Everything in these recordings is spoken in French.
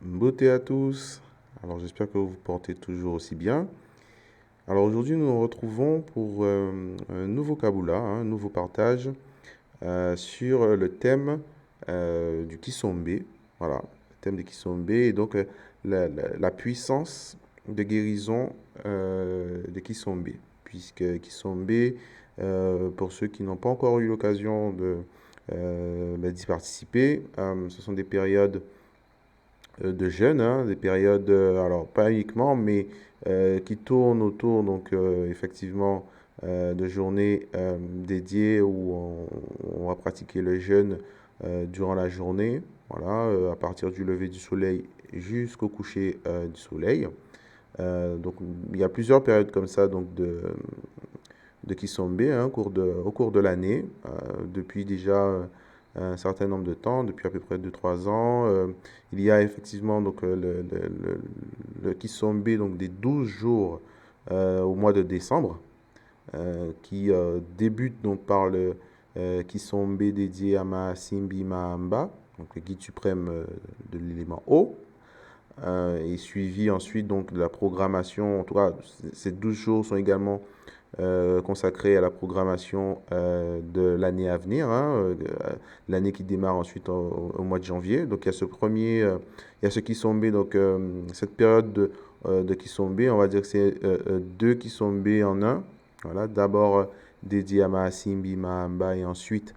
Beauté à tous. Alors j'espère que vous vous portez toujours aussi bien. Alors aujourd'hui nous nous retrouvons pour un nouveau Kabula, un nouveau partage sur le thème du Kisombe. Voilà, le thème du Kisombe et donc la puissance de guérison de Kisombe. Puisque Kisombe, pour ceux qui n'ont pas encore eu l'occasion d'y participer, ce sont des périodes de jeûne, hein, des périodes, alors pas uniquement, mais qui tournent autour, donc effectivement, de journées dédiées où on va pratiquer le jeûne durant la journée, voilà, à partir du lever du soleil jusqu'au coucher du soleil. Donc il y a plusieurs périodes comme ça donc de Kisombe hein, au cours de l'année, depuis déjà un certain nombre de temps, depuis à peu près 2 3 ans. Il y a effectivement donc, le Kisombe donc, des 12 jours au mois de décembre, qui débute donc par le Kisombe dédié à Mahasimbi Mahamba, donc le guide suprême de l'élément eau. Et suivi ensuite donc de la programmation, en tout cas ces 12 jours sont également consacré à la programmation de l'année à venir, hein, l'année qui démarre ensuite au mois de janvier. Donc il y a ce premier, il y a ce Kisombe, donc cette période de Kisombe, on va dire que c'est deux Kisombe en un. Voilà, d'abord dédié à Mahasimbi, Mahamba et ensuite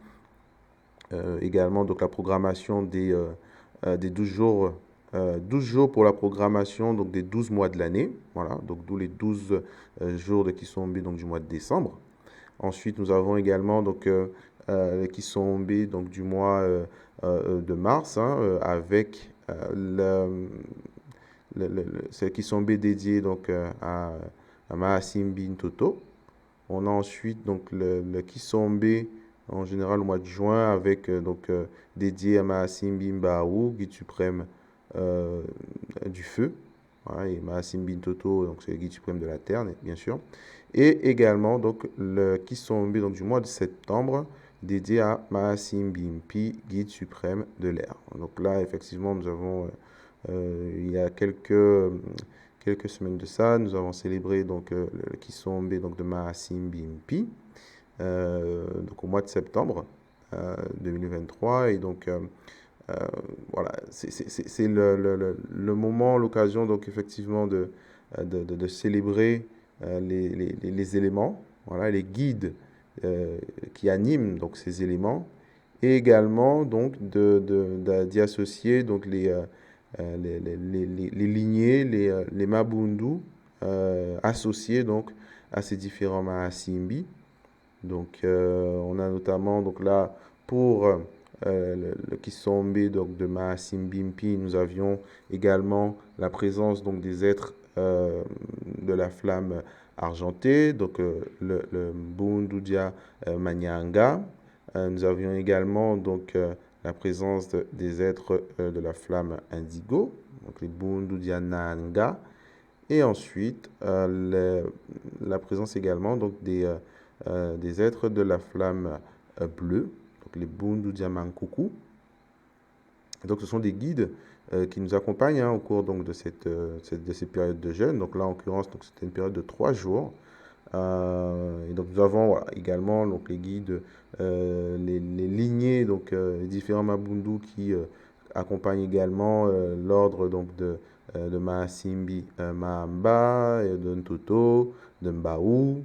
également donc la programmation des 12 jours. 12 jours pour la programmation donc des 12 mois de l'année, voilà, donc d'où les 12 jours de Kisombe donc du mois de décembre. Ensuite, nous avons également donc les Kisombe donc du mois de mars hein, avec c'est Kisombe dédié donc à Mahasimbi Ntoto. On a ensuite donc le Kisombe en général au mois de juin avec donc dédié à Mahasimbi Mbaou, guide suprême euh, du feu. Voilà, et Mahasimbi Ntoto, donc c'est le guide suprême de la terre, bien sûr. Et également donc le Kisombe donc du mois de septembre dédié à Mahasimbi Mpi, guide suprême de l'air. Donc là effectivement nous avons il y a quelques semaines de ça, nous avons célébré donc le Kisombe donc de Mahasimbi Mpi, donc au mois de septembre 2023 et donc euh, voilà, c'est le moment, l'occasion donc effectivement de célébrer les éléments, voilà, les guides qui animent donc ces éléments, et également donc d'y associer donc les lignées, les Mabundu associés donc à ces différents Mahasimbi. Donc on a notamment donc là pour le Kisombe donc de Mahasimbimpi, nous avions également la présence donc des êtres de la flamme argentée, donc le Bundudia Manyanga. Nous avions également donc la présence des êtres de la flamme indigo, donc les Bundudia Nanga. Et ensuite, la présence également donc des êtres de la flamme bleue, donc les Bundu Diamankuku. Donc ce sont des guides qui nous accompagnent hein, au cours donc, de ces périodes de jeûne. Donc là, en l'occurrence, c'était une période de 3 jours. Et donc nous avons voilà, également donc, les guides, les lignées, donc les différents Mabundu qui accompagnent également l'ordre donc de Mahasimbi Mahamba, et de Ntoto, de Mbaou.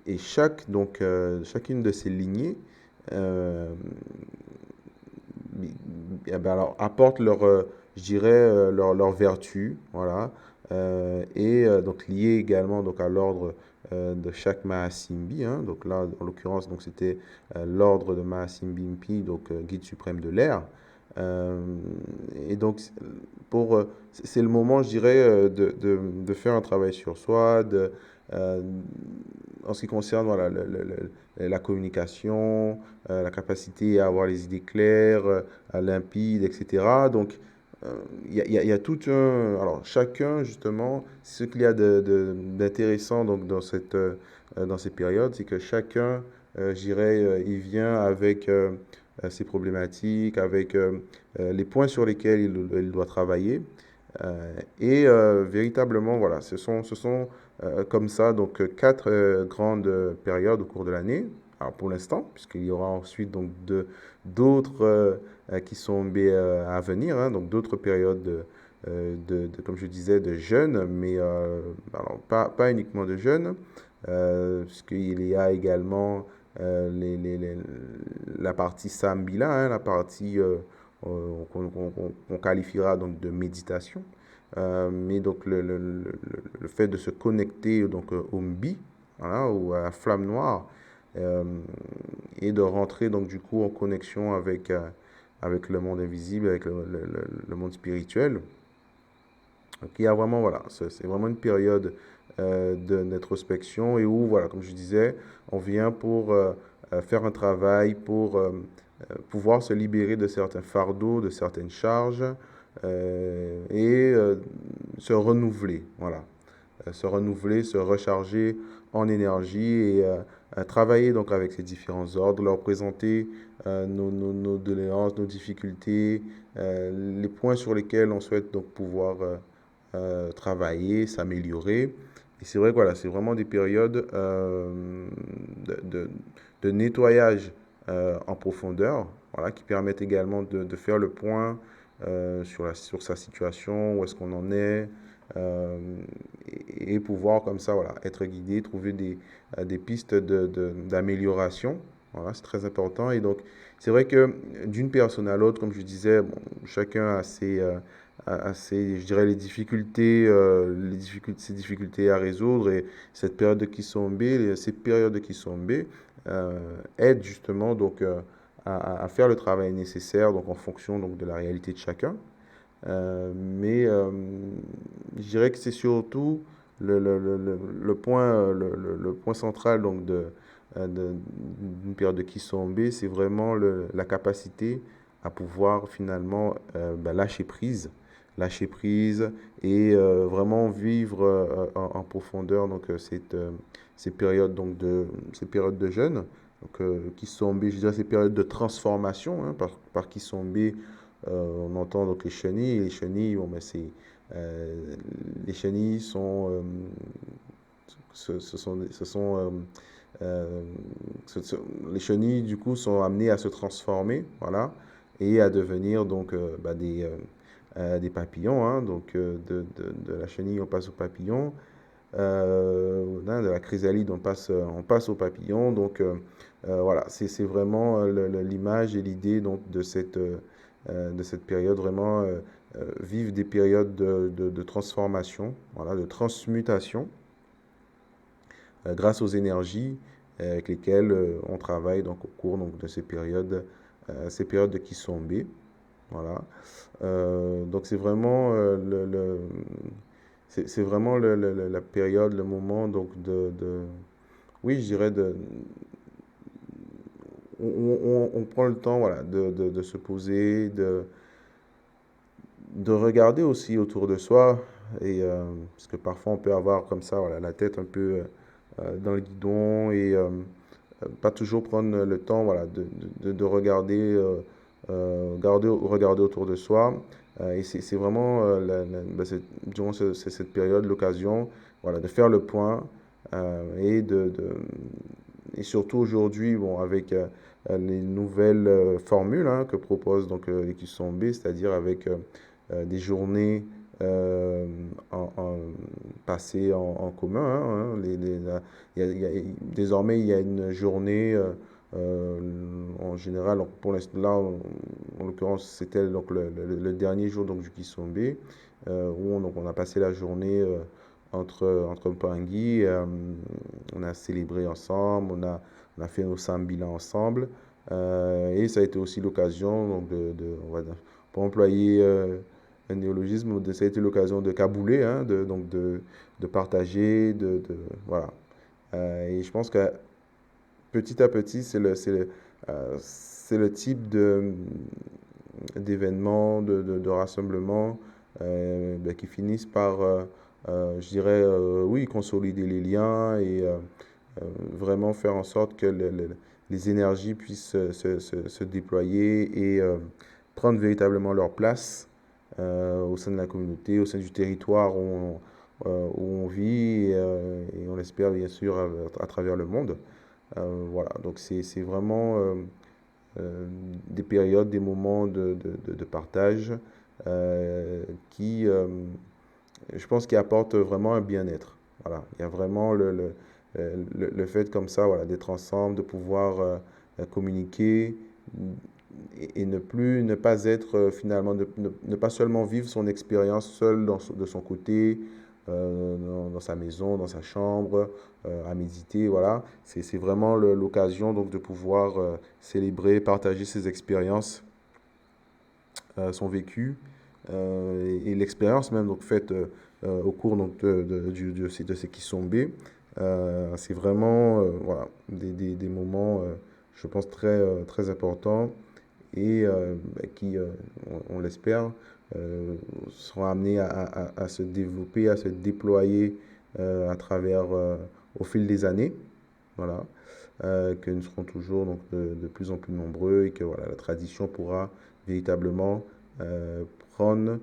Et chacune de ces lignées euh, eh ben alors, apportent je dirais, leur vertu, voilà, donc lié également donc à l'ordre de chaque Mahasimbi, hein, donc là, en l'occurrence, donc c'était l'ordre de Mahasimbi Mpi, donc guide suprême de l'air. Euh, et donc, c'est le moment, je dirais, de faire un travail sur soi, euh, en ce qui concerne voilà, la communication, la capacité à avoir les idées claires, limpides, etc. Donc, il y a tout un... Alors, chacun, justement, ce qu'il y a d'intéressant donc, dans ces périodes, c'est que chacun, je dirais, il vient avec ses problématiques, avec les points sur lesquels il doit travailler. Véritablement, voilà, ce sont comme ça donc quatre grandes périodes au cours de l'année. Alors pour l'instant, puisqu'il y aura ensuite donc d'autres qui sont à venir, hein, donc d'autres périodes comme je disais, de jeûne, mais alors pas uniquement de jeûne, puisqu'il y a également la partie Sambila, hein, la partie qu'on qualifiera donc de méditation. Mais donc le fait de se connecter donc au Mbi, voilà, ou à la flamme noire, euh, et de rentrer donc du coup en connexion avec le monde invisible, avec le monde spirituel. Donc il y a vraiment, voilà, c'est vraiment une période d'introspection et où, voilà, comme je disais, on vient pour faire un travail, pour pouvoir se libérer de certains fardeaux, de certaines charges et se renouveler, voilà. Se renouveler, se recharger en énergie et travailler donc avec ces différents ordres, leur présenter nos doléances, nos difficultés, les points sur lesquels on souhaite donc pouvoir travailler, s'améliorer. Et c'est vrai que voilà, c'est vraiment des périodes de, de- de nettoyage en profondeur, voilà, qui permettent également de faire le point sur sa situation, où est-ce qu'on en est, euh, et pouvoir comme ça, voilà, être guidé, trouver des pistes d'amélioration. Voilà, c'est très important. Et donc, c'est vrai que d'une personne à l'autre, comme je disais, bon, chacun a je dirais, ses difficultés à résoudre. Et cette période de Kisombe, ces périodes de Kisombe aident justement donc à faire le travail nécessaire, donc en fonction donc de la réalité de chacun. Mais je dirais que c'est surtout le point, le point central donc d'une période de Kisombe, c'est vraiment la capacité à pouvoir finalement lâcher prise et vraiment vivre en profondeur donc ces périodes de jeûne. Donc, Kisombe, je dirais ces périodes de transformation, hein, par Kisombe, on entend donc les chenilles. Les chenilles, bon, ben les chenilles ce sont euh, les chenilles du coup sont amenées à se transformer, voilà, et à devenir donc des papillons. Hein. Donc de la chenille on passe au papillon, de la chrysalide on passe au papillon. Donc voilà, c'est vraiment l'image et l'idée donc de cette période, vraiment vivre des périodes de transformation, voilà, de transmutation grâce aux énergies avec lesquelles on travaille donc au cours donc, de ces périodes de Kisombe. Voilà. Donc c'est vraiment c'est vraiment la période, le moment donc oui, je dirais on prend le temps, voilà, de se poser, de regarder aussi autour de soi, et parce que parfois on peut avoir comme ça, voilà, la tête un peu dans le guidon et pas toujours prendre le temps, voilà, de regarder, regarder autour de soi. Et c'est vraiment, durant cette période, l'occasion, voilà, de faire le point et surtout aujourd'hui, bon, avec les nouvelles formules hein, que propose donc l'équipe B, c'est-à-dire avec des journées euh, passées en commun. Hein, désormais, il y a une journée, en général, donc pour l'instant, là, en l'occurrence, c'était donc le dernier jour donc, du Kisombe, où donc, on a passé la journée entre Pangui, on a célébré ensemble, on a fait nos sambila ensemble, et ça a été aussi l'occasion donc on va dire, pour employer un néologisme, ça a été l'occasion de cabouler, hein, de partager, voilà. Et je pense que petit à petit, c'est le type d'événements, de rassemblements qui finissent par, je dirais, oui, consolider les liens et vraiment faire en sorte que les énergies puissent se déployer et prendre véritablement leur place au sein de la communauté, au sein du territoire où on vit et on l'espère bien sûr à travers le monde. Voilà, donc c'est vraiment des périodes, des moments de partage qui, je pense, qui apportent vraiment un bien-être. Voilà, il y a vraiment le fait comme ça, voilà, d'être ensemble, de pouvoir communiquer et ne pas être finalement, ne pas seulement vivre son expérience seul de son côté, dans sa maison, dans sa chambre, à méditer, voilà. C'est vraiment l'occasion donc de pouvoir célébrer, partager ses expériences, son vécu et l'expérience même donc faite au cours donc de ces Kisombe. C'est vraiment voilà, des moments, je pense, très importants et qui, on l'espère, seront amenés à se développer, à se déployer à travers, au fil des années. Voilà. Que nous serons toujours donc, de plus en plus nombreux et que voilà, la tradition pourra véritablement euh, prendre,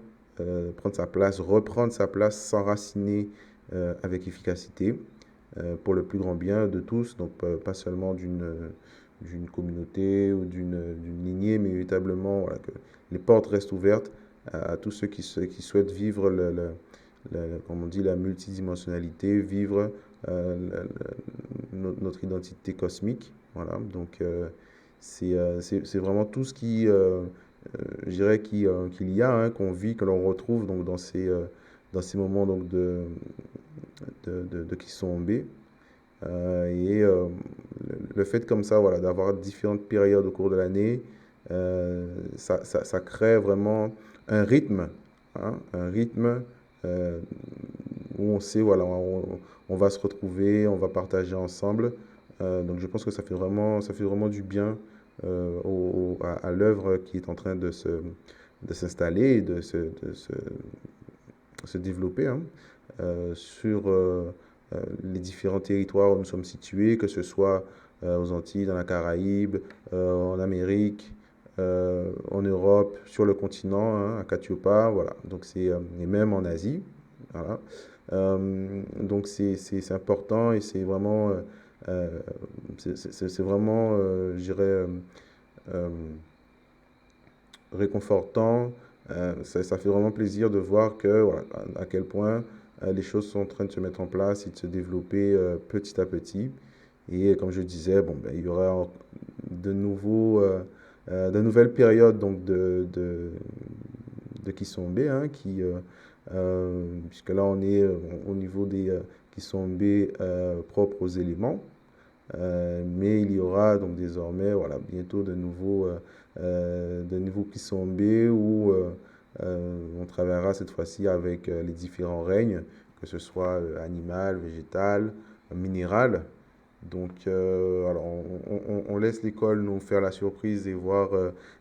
prendre sa place, reprendre sa place, s'enraciner avec efficacité pour le plus grand bien de tous, donc pas seulement d'une communauté ou d'une lignée, mais véritablement voilà, que les portes restent ouvertes à tous ceux qui souhaitent vivre, comme on dit, la multidimensionnalité, vivre notre identité cosmique. Voilà, donc c'est vraiment tout ce qui, je dirais, qu'il y a, hein, qu'on vit, que l'on retrouve donc, dans ces moments donc, de Kisombe. Et le fait comme ça, voilà, d'avoir différentes périodes au cours de l'année, ça crée vraiment un rythme, hein, un rythme euh, où on sait, voilà, on va se retrouver, on va partager ensemble. Donc je pense que ça fait vraiment du bien à l'œuvre qui est en train de s'installer et se développer, hein, sur les différents territoires où nous sommes situés, que ce soit aux Antilles, dans la Caraïbe, en Amérique, en Europe, sur le continent, hein, à Katiopa, voilà. Donc et même en Asie, voilà. Donc c'est important et c'est vraiment, euh, c'est vraiment, je dirais, euh, réconfortant. Ça fait vraiment plaisir de voir que, voilà, à quel point les choses sont en train de se mettre en place et de se développer petit à petit. Et comme je disais, bon, ben, il y aura de nouvelles périodes donc de Kisombe, hein, puisque là on est au niveau des Kisombe propres aux éléments. Mais il y aura donc désormais, voilà, bientôt de nouveaux Kisombe où on travaillera cette fois-ci avec les différents règnes, que ce soit animal, végétal, minéral. Donc, alors on laisse l'école nous faire la surprise et voir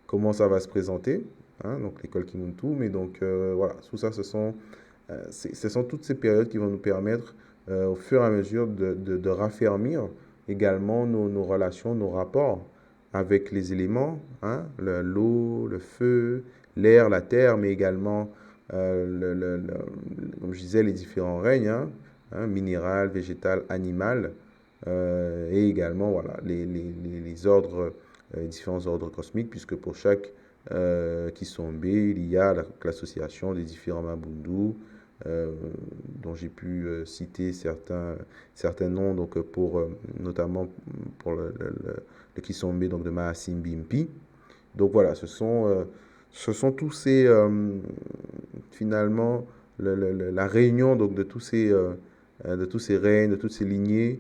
comment ça va se présenter, hein, donc l'école Kimuntu. Mais donc, voilà, tout ça, ce sont toutes ces périodes qui vont nous permettre, au fur et à mesure, de raffermir également nos relations, nos rapports avec les éléments, hein, l'eau, le feu, l'air, la terre, mais également, comme je disais, les différents règnes, hein, hein, minéral, végétal, animal, et également voilà, les ordres, différents ordres cosmiques, puisque pour chaque Kisombe, il y a l'association des différents Mabundu, euh, dont j'ai pu citer certains noms, donc notamment pour le Kisombe donc de Mahasimbimpi. Donc voilà, ce sont tous ces, finalement, la réunion donc, de tous ces règnes, de toutes ces lignées,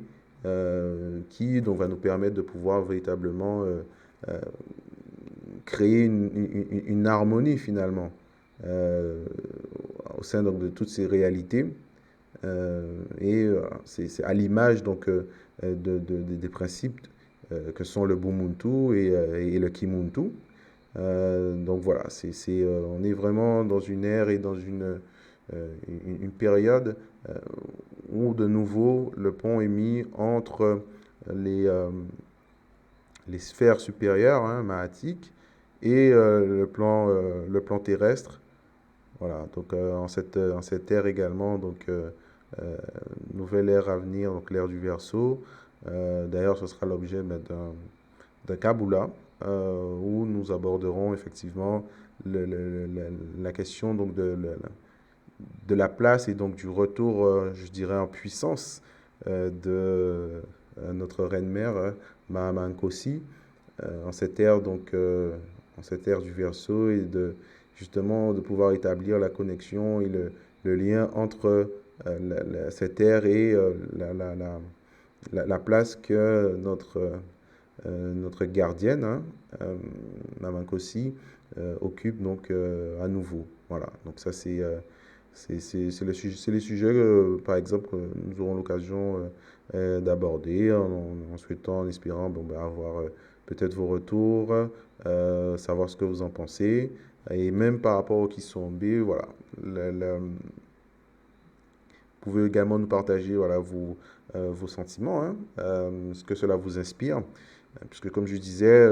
qui donc, va nous permettre de pouvoir véritablement euh, créer une harmonie finalement euh, au sein donc, de toutes ces réalités. C'est à l'image donc des principes que sont le Bumuntu et le Kimuntu. Donc voilà, on est vraiment dans une ère et dans une période euh, où de nouveau le pont est mis entre les, euh, les sphères supérieures, hein, mahatiques, et le plan terrestre. Voilà, donc en cette ère également, donc euh, nouvelle ère à venir, donc l'ère du Verseau. D'ailleurs, ce sera l'objet d'un Kabbalah où nous aborderons effectivement la question donc de la place et donc du retour, je dirais, en puissance de notre reine-mère, Mahaman Nkosi, en cette ère en cette ère du Verseau et de justement de pouvoir établir la connexion et le lien entre cette ère et la place que notre gardienne, hein, Maman Kossi, occupe donc à nouveau. Voilà, donc ça c'est c'est les sujets, par exemple, que nous aurons l'occasion d'aborder en souhaitant, en espérant bon, ben, avoir peut-être vos retours, savoir ce que vous en pensez. Et même par rapport aux qui sont B, voilà. Vous pouvez également nous partager voilà, vos sentiments, hein, ce que cela vous inspire. Puisque comme je disais,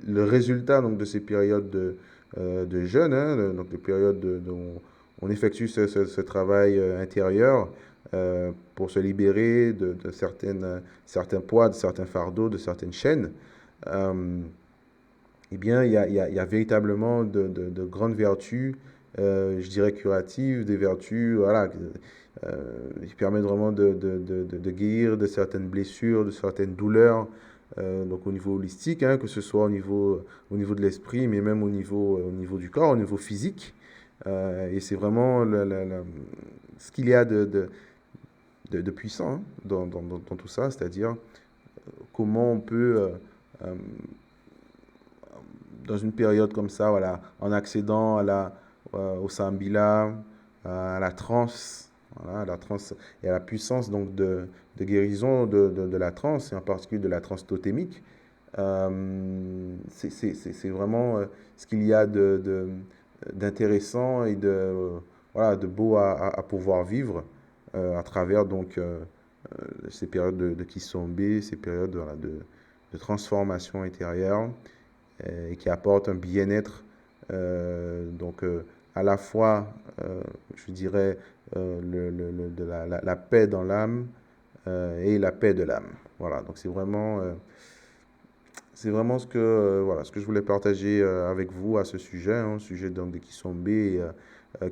le résultat donc, de ces périodes de jeûne, hein, donc les périodes dont on effectue ce travail intérieur pour se libérer de certains poids, de certains fardeaux, de certaines chaînes, euh, eh bien, il y a véritablement de grandes vertus, je dirais curatives, des vertus voilà, qui permettent vraiment de guérir de certaines blessures, de certaines douleurs, donc au niveau holistique, hein, que ce soit au niveau de l'esprit, mais même au niveau du corps, au niveau physique. Et c'est vraiment ce qu'il y a de puissant hein, dans tout ça, c'est-à-dire comment on peut dans une période comme ça, voilà, en accédant au Sambila, à la transe, voilà, à la transe et à la puissance donc de guérison de la transe, et en particulier de la transe totémique, c'est vraiment ce qu'il y a d'intéressant et voilà, de beau à pouvoir vivre à travers donc ces périodes de Kisombe, ces périodes voilà, de transformation intérieure et qui apporte un bien-être, donc à la fois, je dirais, de la paix dans l'âme et la paix de l'âme. Voilà, donc c'est vraiment voilà, ce que je voulais partager avec vous à ce sujet, hein, au sujet donc, des Kisombe,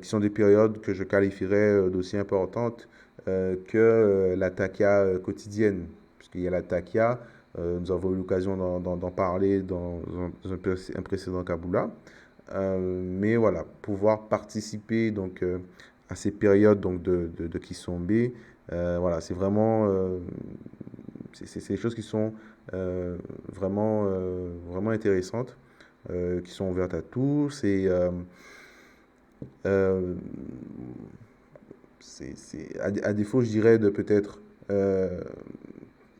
qui sont des périodes que je qualifierais d'aussi importantes que la takia quotidienne, puisqu'il y a la takia, nous avons eu l'occasion d'en parler dans un précédent Kabbalah. Mais voilà, pouvoir participer donc à ces périodes donc de Kisombe, voilà, c'est vraiment c'est des choses qui sont vraiment intéressantes, qui sont ouvertes à tous et euh, à défaut, je dirais, de peut-être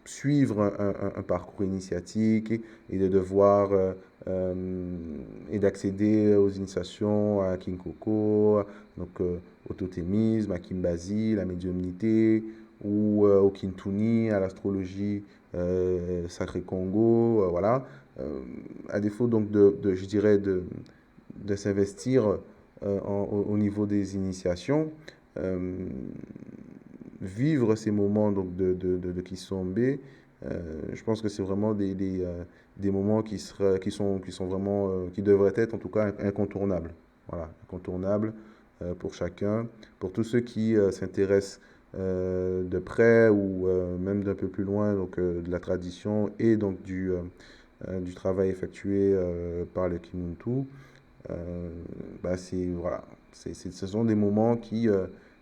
suivre un parcours initiatique et de devoir euh, et d'accéder aux initiations à Kinkoko, donc au totémisme, à Kimbazi, la médiumnité, ou au Kintuni, à l'astrologie sacré Congo, voilà. À défaut donc je dirais de s'investir au niveau des initiations, euh, vivre ces moments donc de Kisombe, je pense que c'est vraiment des moments qui sont vraiment, qui devraient être en tout cas incontournables. Voilà, incontournables pour chacun, pour tous ceux qui s'intéressent de près ou même d'un peu plus loin donc, de la tradition et donc du travail effectué par le Kimuntu. Bah voilà, ce sont des moments qui,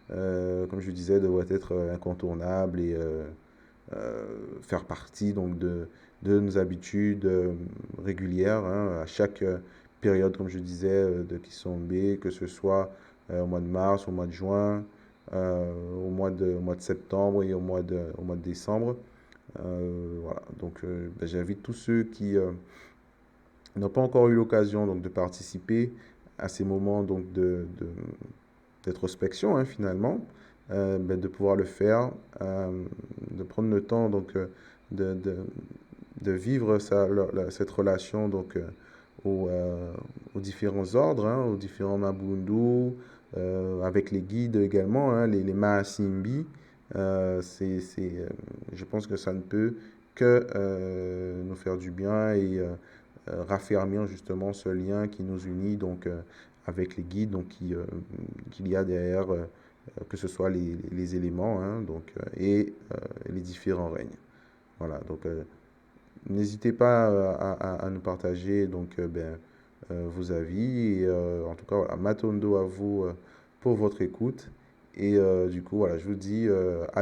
comme je disais, devraient être incontournables et euh, faire partie donc de nos habitudes régulières hein, à chaque période, comme je disais, de Kisombe, que ce soit au mois de mars, au mois de juin, au mois de septembre et au mois de décembre. Voilà, donc ben, j'invite tous ceux qui n'ont pas encore eu l'occasion donc de participer à ces moments donc d'introspection finalement, ben, de pouvoir le faire, de prendre le temps donc de, de, de vivre cette relation donc, aux, euh, aux différents ordres, hein, aux différents Mabundu, avec les guides également, hein, les Mahasimbi. Je pense que ça ne peut que nous faire du bien et raffermir justement ce lien qui nous unit donc avec les guides donc qu'il y a derrière que ce soit les éléments hein, donc et les différents règnes. Voilà, donc n'hésitez pas à nous partager donc vos avis et en tout cas voilà, matondo à vous pour votre écoute et du coup voilà, je vous dis à